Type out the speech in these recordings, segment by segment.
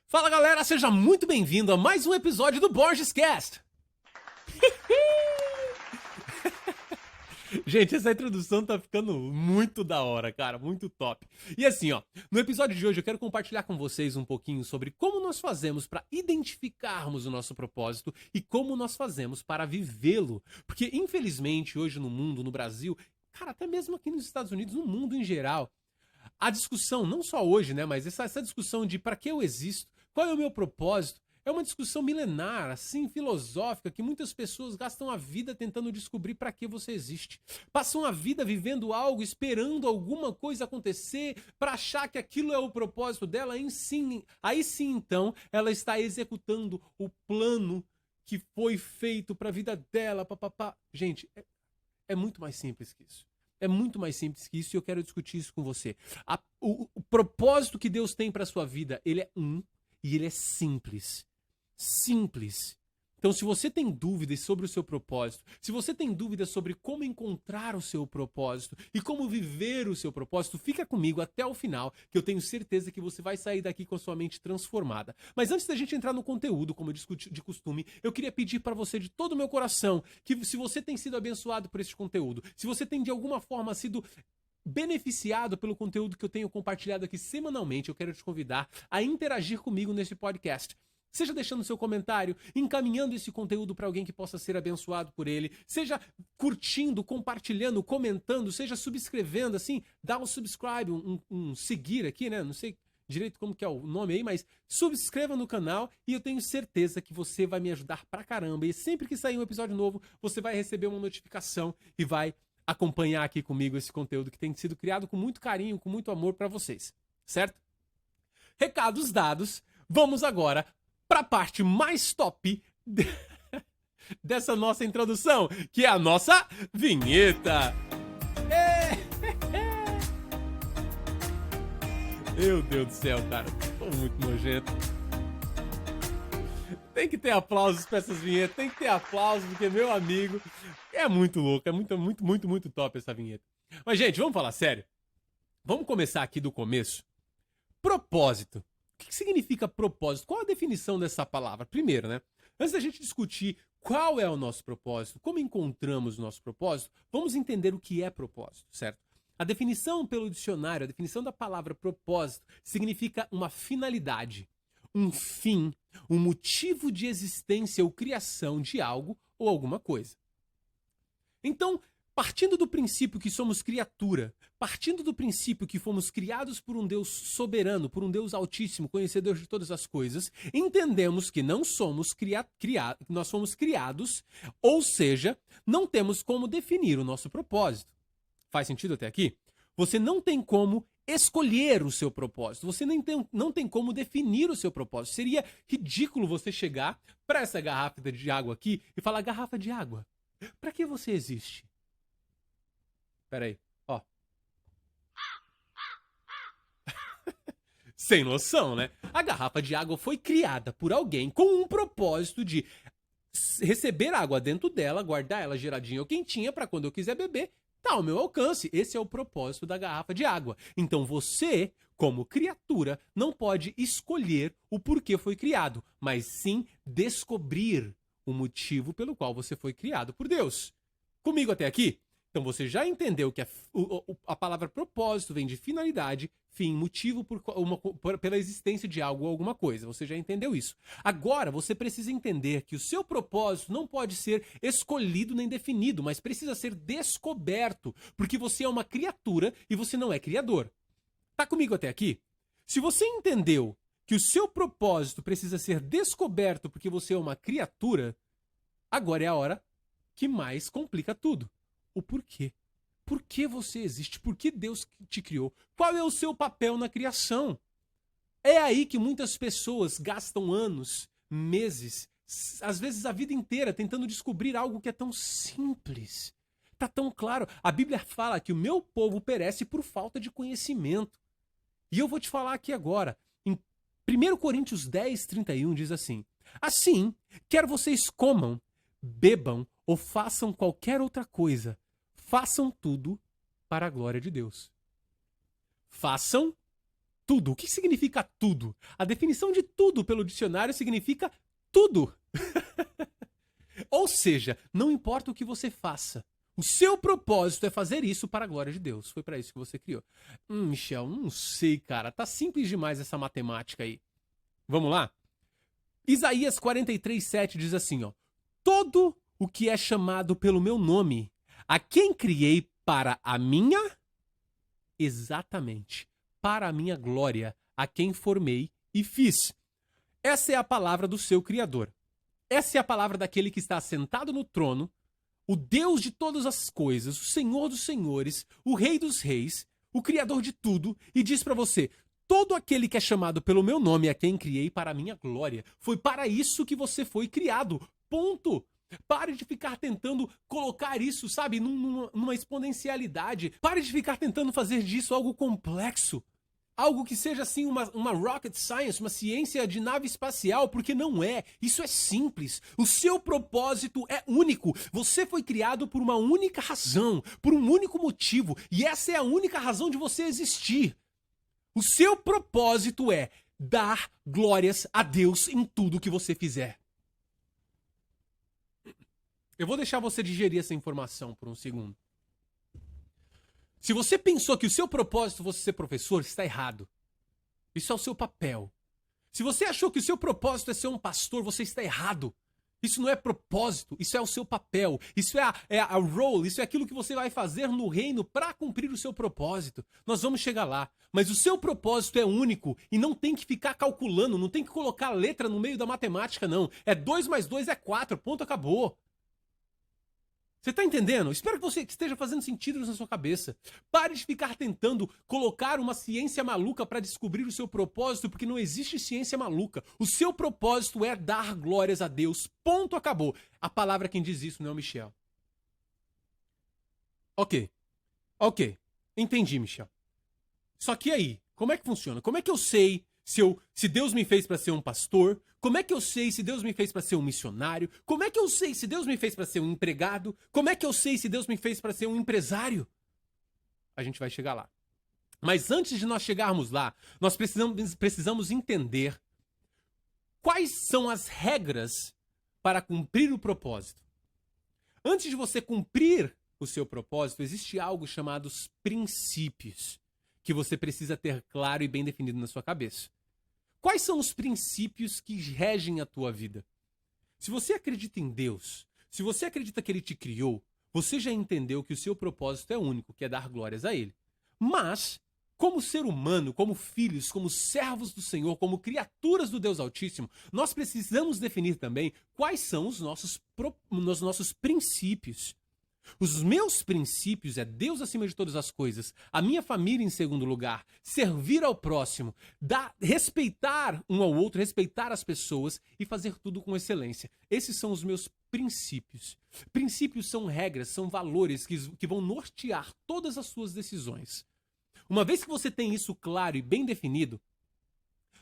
Fala galera, seja muito bem-vindo a mais um episódio do Borges Cast. Gente, essa introdução tá ficando muito da hora, cara, muito top. E assim, ó, no episódio de hoje eu quero compartilhar com vocês um pouquinho sobre como nós fazemos para identificarmos o nosso propósito e como nós fazemos para vivê-lo. Porque infelizmente hoje no mundo, no Brasil, cara, até mesmo aqui nos Estados Unidos, no mundo em geral, a discussão, não só hoje, né, mas essa discussão de para que eu existo, qual é o meu propósito, é uma discussão milenar, assim, filosófica, que muitas pessoas gastam a vida tentando descobrir para que você existe. Passam a vida vivendo algo, esperando alguma coisa acontecer, para achar que aquilo é o propósito dela, aí sim, então, ela está executando o plano que foi feito para a vida dela, papapá. Gente, é muito mais simples que isso. É muito mais simples que isso e eu quero discutir isso com você. O propósito que Deus tem para sua vida, ele é e ele é simples. Simples. Então, se você tem dúvidas sobre o seu propósito, se você tem dúvidas sobre como encontrar o seu propósito e como viver o seu propósito, fica comigo até o final, que eu tenho certeza que você vai sair daqui com a sua mente transformada. Mas antes da gente entrar no conteúdo, como eu discuti de costume, eu queria pedir para você de todo o meu coração que se você tem sido abençoado por este conteúdo, se você tem de alguma forma sido beneficiado pelo conteúdo que eu tenho compartilhado aqui semanalmente, eu quero te convidar a interagir comigo nesse podcast. Seja deixando seu comentário, encaminhando esse conteúdo para alguém que possa ser abençoado por ele, seja curtindo, compartilhando, comentando, seja subscrevendo, assim, dá um subscribe, um seguir aqui, né? Não sei direito como que é o nome aí, mas subscreva no canal e eu tenho certeza que você vai me ajudar pra caramba. E sempre que sair um episódio novo, você vai receber uma notificação e vai acompanhar aqui comigo esse conteúdo que tem sido criado com muito carinho, com muito amor para vocês, certo? Recados dados, vamos agora para a parte mais top dessa nossa introdução, que é a nossa vinheta. Meu Deus do céu, cara, tô muito nojento. Tem que ter aplausos pra essas vinhetas, tem que ter aplausos, porque, meu amigo, é muito louco, é muito top essa vinheta. Mas, gente, vamos falar sério? Vamos começar aqui do começo. Propósito. O que significa propósito? Qual a definição dessa palavra? Primeiro, né? Antes da gente discutir qual é o nosso propósito, como encontramos o nosso propósito, vamos entender o que é propósito, certo? A definição pelo dicionário, a definição da palavra propósito, significa uma finalidade, um fim, um motivo de existência ou criação de algo ou alguma coisa. Então, partindo do princípio que somos criatura, partindo do princípio que fomos criados por um Deus soberano, por um Deus altíssimo, conhecedor de todas as coisas, entendemos que não somos nós fomos criados, ou seja, não temos como definir o nosso propósito. Faz sentido até aqui? Você não tem como escolher o seu propósito. Você não tem como definir o seu propósito. Seria ridículo você chegar para essa garrafa de água aqui e falar: garrafa de água, para que você existe? Peraí, ó. Sem noção, né? A garrafa de água foi criada por alguém com um propósito de receber água dentro dela, guardar ela geladinha ou quentinha para quando eu quiser beber, tá ao meu alcance. Esse é o propósito da garrafa de água. Então você, como criatura, não pode escolher o porquê foi criado, mas sim descobrir o motivo pelo qual você foi criado por Deus. Comigo até aqui? Então você já entendeu que a palavra propósito vem de finalidade, fim, motivo pela existência de algo ou alguma coisa. Você já entendeu isso. Agora você precisa entender que o seu propósito não pode ser escolhido nem definido, mas precisa ser descoberto, porque você é uma criatura e você não é criador. Tá comigo até aqui? Se você entendeu que o seu propósito precisa ser descoberto porque você é uma criatura, agora é a hora que mais complica tudo. O porquê. Por que você existe? Por que Deus te criou? Qual é o seu papel na criação? É aí que muitas pessoas gastam anos, meses, às vezes a vida inteira tentando descobrir algo que é tão simples. Tá tão claro. A Bíblia fala que o meu povo perece por falta de conhecimento. E eu vou te falar aqui agora. Em 1 Coríntios 10, 31 diz assim: assim, quer vocês comam, bebam ou façam qualquer outra coisa, façam tudo para a glória de Deus. Façam tudo. O que significa tudo? A definição de tudo pelo dicionário significa tudo. Ou seja, não importa o que você faça. O seu propósito é fazer isso para a glória de Deus. Foi para isso que você criou. Michel, não sei, cara. Tá simples demais essa matemática aí. Vamos lá? Isaías 43:7 diz assim, ó. Todo o que é chamado pelo meu nome, a quem criei para a minha... Exatamente. Para a minha glória, a quem formei e fiz. Essa é a palavra do seu Criador. Essa é a palavra daquele que está sentado no trono, o Deus de todas as coisas, o Senhor dos senhores, o Rei dos reis, o Criador de tudo, e diz para você, todo aquele que é chamado pelo meu nome, a quem criei para a minha glória. Foi para isso que você foi criado. Ponto. Pare de ficar tentando colocar isso, sabe, numa exponencialidade. Pare de ficar tentando fazer disso algo complexo. Algo que seja assim uma rocket science, uma ciência de nave espacial, porque não é. Isso é simples. O seu propósito é único. Você foi criado por uma única razão, por um único motivo. E essa é a única razão de você existir. O seu propósito é dar glórias a Deus em tudo que você fizer. Eu vou deixar você digerir essa informação por um segundo. Se você pensou que o seu propósito fosse ser professor, está errado. Isso é o seu papel. Se você achou que o seu propósito é ser um pastor, você está errado. Isso não é propósito, isso é o seu papel. Isso é a role, isso é aquilo que você vai fazer no reino para cumprir o seu propósito. Nós vamos chegar lá. Mas o seu propósito é único e não tem que ficar calculando, não tem que colocar letra no meio da matemática, não. É 2 mais 2 é 4, ponto, acabou. Você tá entendendo? Espero que você esteja fazendo sentido na sua cabeça. Pare de ficar tentando colocar uma ciência maluca para descobrir o seu propósito, porque não existe ciência maluca. O seu propósito é dar glórias a Deus. Ponto, acabou. A palavra quem diz isso não é o Michel. Ok. Entendi, Michel. Só que aí, como é que funciona? Como é que eu sei se Deus me fez para ser um pastor? Como é que eu sei se Deus me fez para ser um missionário? Como é que eu sei se Deus me fez para ser um empregado? Como é que eu sei se Deus me fez para ser um empresário? A gente vai chegar lá. Mas antes de nós chegarmos lá, nós precisamos entender quais são as regras para cumprir o propósito. Antes de você cumprir o seu propósito, existe algo chamado os princípios, que você precisa ter claro e bem definido na sua cabeça. Quais são os princípios que regem a tua vida? Se você acredita em Deus, se você acredita que Ele te criou, você já entendeu que o seu propósito é único, que é dar glórias a Ele. Mas, como ser humano, como filhos, como servos do Senhor, como criaturas do Deus Altíssimo, nós precisamos definir também quais são os nossos princípios. Os meus princípios é Deus acima de todas as coisas, a minha família em segundo lugar, servir ao próximo, respeitar um ao outro, respeitar as pessoas e fazer tudo com excelência. Esses são os meus princípios. Princípios são regras, são valores que vão nortear todas as suas decisões. Uma vez que você tem isso claro e bem definido,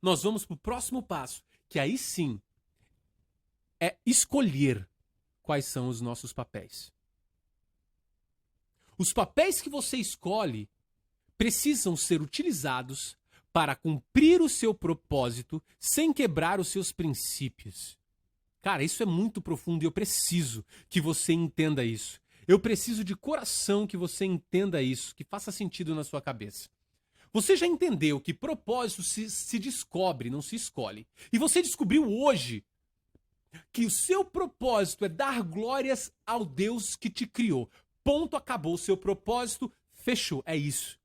nós vamos para o próximo passo, que aí sim é escolher quais são os nossos papéis. Os papéis que você escolhe precisam ser utilizados para cumprir o seu propósito sem quebrar os seus princípios. Cara, isso é muito profundo e eu preciso que você entenda isso. Eu preciso de coração que você entenda isso, que faça sentido na sua cabeça. Você já entendeu que propósito se descobre, não se escolhe. E você descobriu hoje que o seu propósito é dar glórias ao Deus que te criou. Ponto, acabou. O seu propósito, fechou. É isso.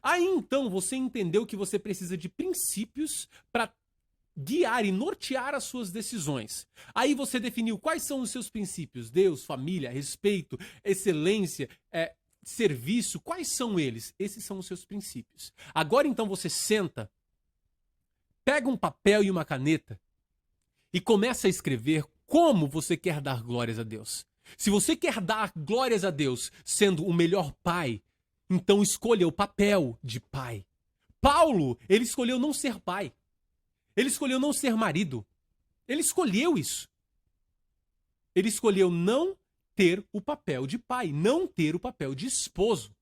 Aí então você entendeu que você precisa de princípios para guiar e nortear as suas decisões. Aí você definiu quais são os seus princípios. Deus, família, respeito, excelência, serviço. Quais são eles? Esses são os seus princípios. Agora então você senta, pega um papel e uma caneta e começa a escrever como você quer dar glórias a Deus. Se você quer dar glórias a Deus sendo o melhor pai, então escolha o papel de pai. Paulo, ele escolheu não ser pai. Ele escolheu não ser marido. Ele escolheu isso. Ele escolheu não ter o papel de pai, não ter o papel de esposo.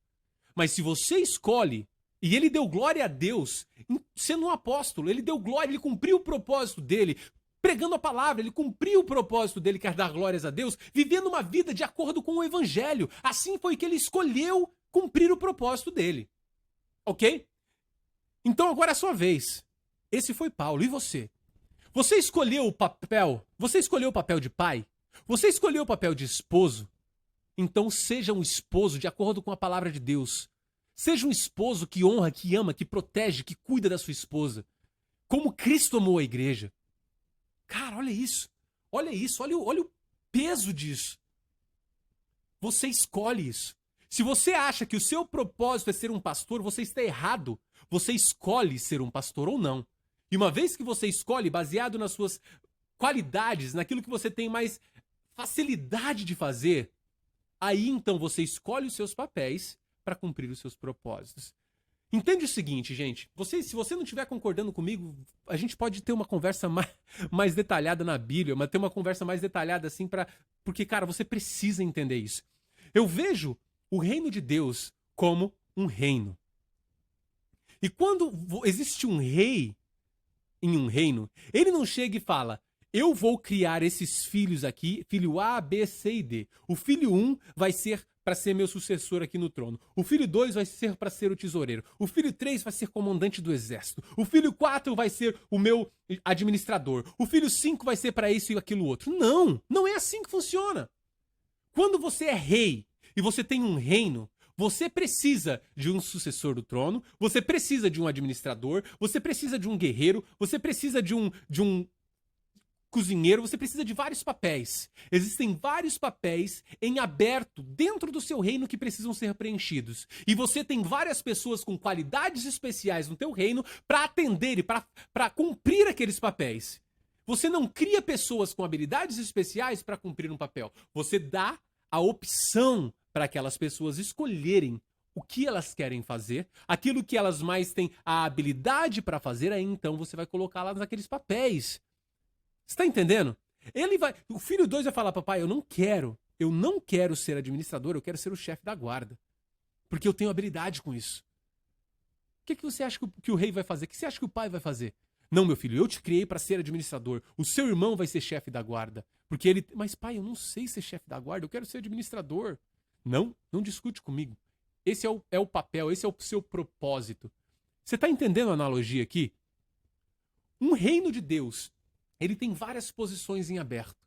Mas se você escolhe E ele deu glória a Deus sendo um apóstolo. Ele deu glória, ele cumpriu o propósito dele, pregando a palavra. Ele cumpriu o propósito dele, quer dar glórias a Deus, vivendo uma vida de acordo com o evangelho. Assim foi que ele escolheu cumprir o propósito dele. Ok? Então agora é a sua vez. Esse foi Paulo. E você? Você escolheu o papel? Você escolheu o papel de pai? Você escolheu o papel de esposo? Então seja um esposo de acordo com a palavra de Deus. Seja um esposo que honra, que ama, que protege, que cuida da sua esposa. Como Cristo amou a igreja. Cara, olha isso. Olha isso, olha o peso disso. Você escolhe isso. Se você acha que o seu propósito é ser um pastor, você está errado. Você escolhe ser um pastor ou não. E uma vez que você escolhe, baseado nas suas qualidades, naquilo que você tem mais facilidade de fazer, aí então você escolhe os seus papéis para cumprir os seus propósitos. Entende o seguinte, gente, se você não estiver concordando comigo, a gente pode ter uma conversa mais detalhada na Bíblia, mas ter uma conversa mais detalhada assim porque, cara, você precisa entender isso. Eu vejo o reino de Deus como um reino. E quando existe um rei em um reino, ele não chega e fala: eu vou criar esses filhos aqui, filho A, B, C e D. O filho 1 vai ser para ser meu sucessor aqui no trono. O filho 2 vai ser para ser o tesoureiro. O filho 3 vai ser comandante do exército. O filho 4 vai ser o meu administrador. O filho 5 vai ser para isso e aquilo outro. Não, não é assim que funciona. Quando você é rei e você tem um reino, você precisa de um sucessor do trono, você precisa de um administrador, você precisa de um guerreiro, você precisa de um cozinheiro, você precisa de vários papéis. Existem vários papéis em aberto dentro do seu reino que precisam ser preenchidos. E você tem várias pessoas com qualidades especiais no teu reino para atender e para cumprir aqueles papéis. Você não cria pessoas com habilidades especiais para cumprir um papel. Você dá a opção para aquelas pessoas escolherem o que elas querem fazer, aquilo que elas mais têm a habilidade para fazer, aí então você vai colocá-las naqueles papéis. Você tá entendendo? O filho 2 vai falar: papai, eu não quero ser administrador, eu quero ser o chefe da guarda, porque eu tenho habilidade com isso. O que você acha que o rei vai fazer? O que você acha que o pai vai fazer? Não, meu filho, eu te criei para ser administrador. O seu irmão vai ser chefe da guarda. Porque ele... Mas pai, eu não sei ser chefe da guarda, eu quero ser administrador. Não discute comigo. Esse é o papel, esse é o seu propósito. Você tá entendendo a analogia aqui? Um reino de Deus, ele tem várias posições em aberto.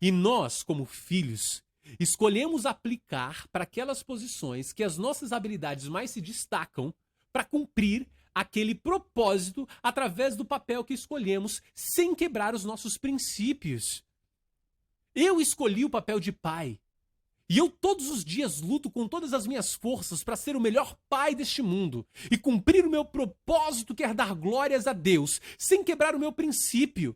E nós, como filhos, escolhemos aplicar para aquelas posições que as nossas habilidades mais se destacam para cumprir aquele propósito através do papel que escolhemos, sem quebrar os nossos princípios. Eu escolhi o papel de pai. E eu todos os dias luto com todas as minhas forças para ser o melhor pai deste mundo e cumprir o meu propósito, que é dar glórias a Deus, sem quebrar o meu princípio,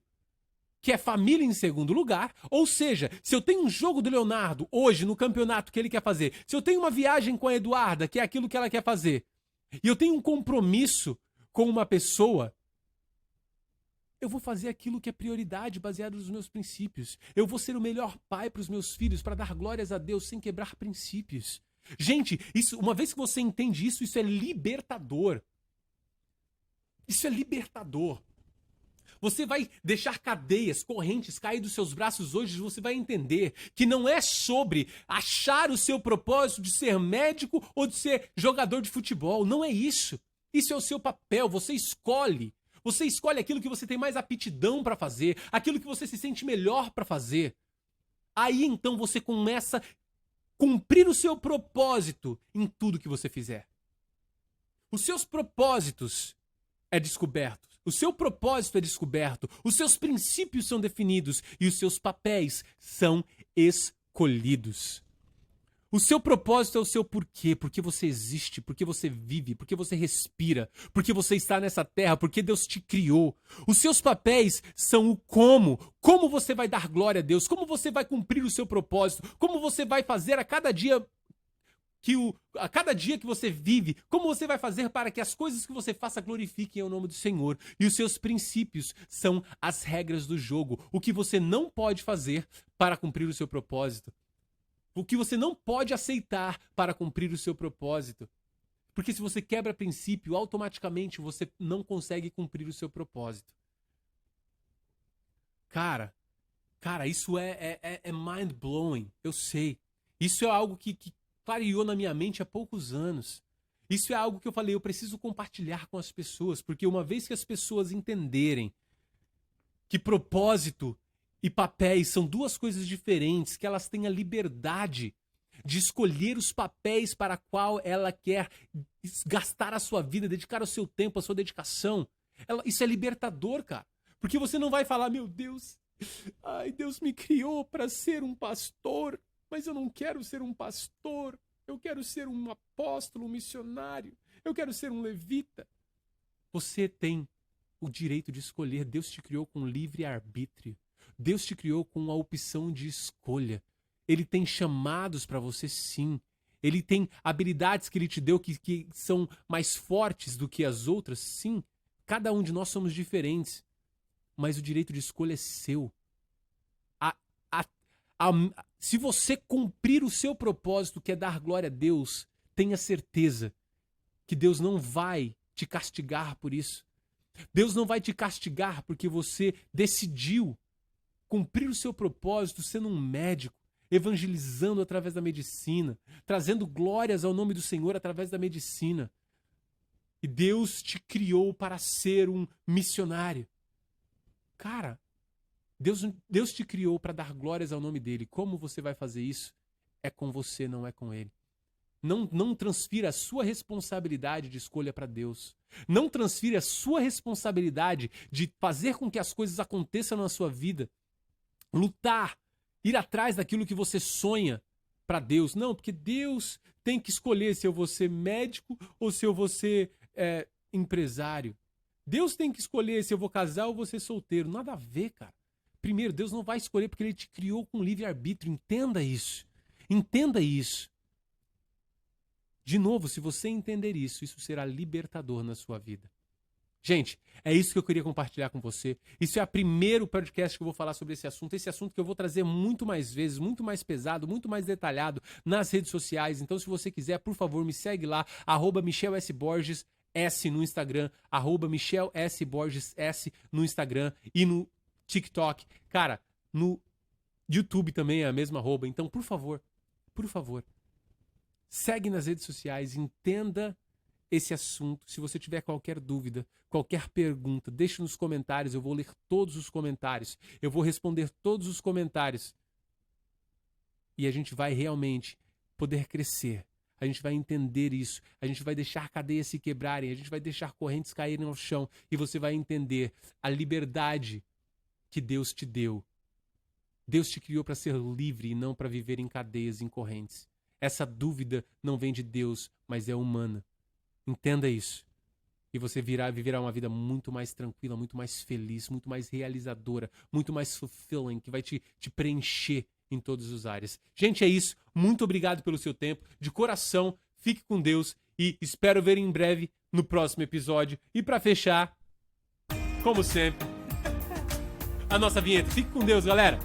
que é família em segundo lugar. Ou seja, se eu tenho um jogo do Leonardo hoje no campeonato que ele quer fazer, se eu tenho uma viagem com a Eduarda, que é aquilo que ela quer fazer, e eu tenho um compromisso com uma pessoa, eu vou fazer aquilo que é prioridade, baseado nos meus princípios. Eu vou ser o melhor pai para os meus filhos, para dar glórias a Deus sem quebrar princípios. Gente, uma vez que você entende isso, isso é libertador. Isso é libertador. Você vai deixar cadeias, correntes cair dos seus braços hoje, você vai entender que não é sobre achar o seu propósito de ser médico ou de ser jogador de futebol. Não é isso. Isso é o seu papel, você escolhe. Você escolhe aquilo que você tem mais aptidão para fazer, aquilo que você se sente melhor para fazer. Aí então você começa a cumprir o seu propósito em tudo que você fizer. Os seus propósitos é descoberto. O seu propósito é descoberto. Os seus princípios são definidos e os seus papéis são escolhidos. O seu propósito é o seu porquê, porque você existe, porque você vive, porque você respira, porque você está nessa terra, porque Deus te criou. Os seus papéis são o como você vai dar glória a Deus, como você vai cumprir o seu propósito, como você vai fazer a cada dia que você vive, como você vai fazer para que as coisas que você faça glorifiquem o nome do Senhor. E os seus princípios são as regras do jogo, o que você não pode fazer para cumprir o seu propósito. O que você não pode aceitar para cumprir o seu propósito. Porque se você quebra princípio, automaticamente você não consegue cumprir o seu propósito. Cara, isso é mind-blowing, eu sei. Isso é algo que clareou na minha mente há poucos anos. Isso é algo que eu falei, eu preciso compartilhar com as pessoas, porque uma vez que as pessoas entenderem que propósito e papéis são duas coisas diferentes, que elas têm a liberdade de escolher os papéis para qual ela quer gastar a sua vida, dedicar o seu tempo, a sua dedicação. Isso é libertador, cara. Porque você não vai falar, meu Deus, ai, Deus me criou para ser um pastor, mas eu não quero ser um pastor. Eu quero ser um apóstolo, um missionário. Eu quero ser um levita. Você tem o direito de escolher. Deus te criou com livre arbítrio. Deus te criou com a opção de escolha. Ele tem chamados para você, sim. Ele tem habilidades que ele te deu que são mais fortes do que as outras, sim. Cada um de nós somos diferentes. Mas o direito de escolha é seu. Se você cumprir o seu propósito, que é dar glória a Deus, tenha certeza que Deus não vai te castigar por isso. Deus não vai te castigar porque você decidiu cumprir o seu propósito sendo um médico, evangelizando através da medicina, trazendo glórias ao nome do Senhor através da medicina. E Deus te criou para ser um missionário. Cara, Deus te criou para dar glórias ao nome dele. Como você vai fazer isso? É com você, não é com ele. Não transfira a sua responsabilidade de escolha para Deus. Não transfira a sua responsabilidade de fazer com que as coisas aconteçam na sua vida. Lutar, ir atrás daquilo que você sonha para Deus. Não, porque Deus tem que escolher se eu vou ser médico ou se eu vou ser empresário. Deus tem que escolher se eu vou casar ou vou ser solteiro. Nada a ver, cara. Primeiro, Deus não vai escolher porque ele te criou com livre-arbítrio. Entenda isso. Entenda isso. De novo, se você entender isso, isso será libertador na sua vida. Gente, é isso que eu queria compartilhar com você. Isso é o primeiro podcast que eu vou falar sobre esse assunto. Esse assunto que eu vou trazer muito mais vezes, muito mais pesado, muito mais detalhado nas redes sociais. Então, se você quiser, por favor, me segue lá, @MichelSBorges S no Instagram, @MichelSBorges no Instagram e no TikTok. Cara, no YouTube também é a mesma arroba. Então, por favor, segue nas redes sociais, entenda esse assunto. Se você tiver qualquer dúvida, qualquer pergunta, deixe nos comentários. Eu vou ler todos os comentários. Eu vou responder todos os comentários. E a gente vai realmente poder crescer. A gente vai entender isso. A gente vai deixar cadeias se quebrarem. A gente vai deixar correntes caírem ao chão. E você vai entender a liberdade que Deus te deu. Deus te criou para ser livre e não para viver em cadeias, em correntes. Essa dúvida não vem de Deus, mas é humana. Entenda isso. E você viverá uma vida muito mais tranquila, muito mais feliz, muito mais realizadora, muito mais fulfilling, que vai te preencher em todas as áreas. Gente, é isso. Muito obrigado pelo seu tempo. De coração, fique com Deus e espero ver em breve no próximo episódio. E para fechar, como sempre, a nossa vinheta. Fique com Deus, galera.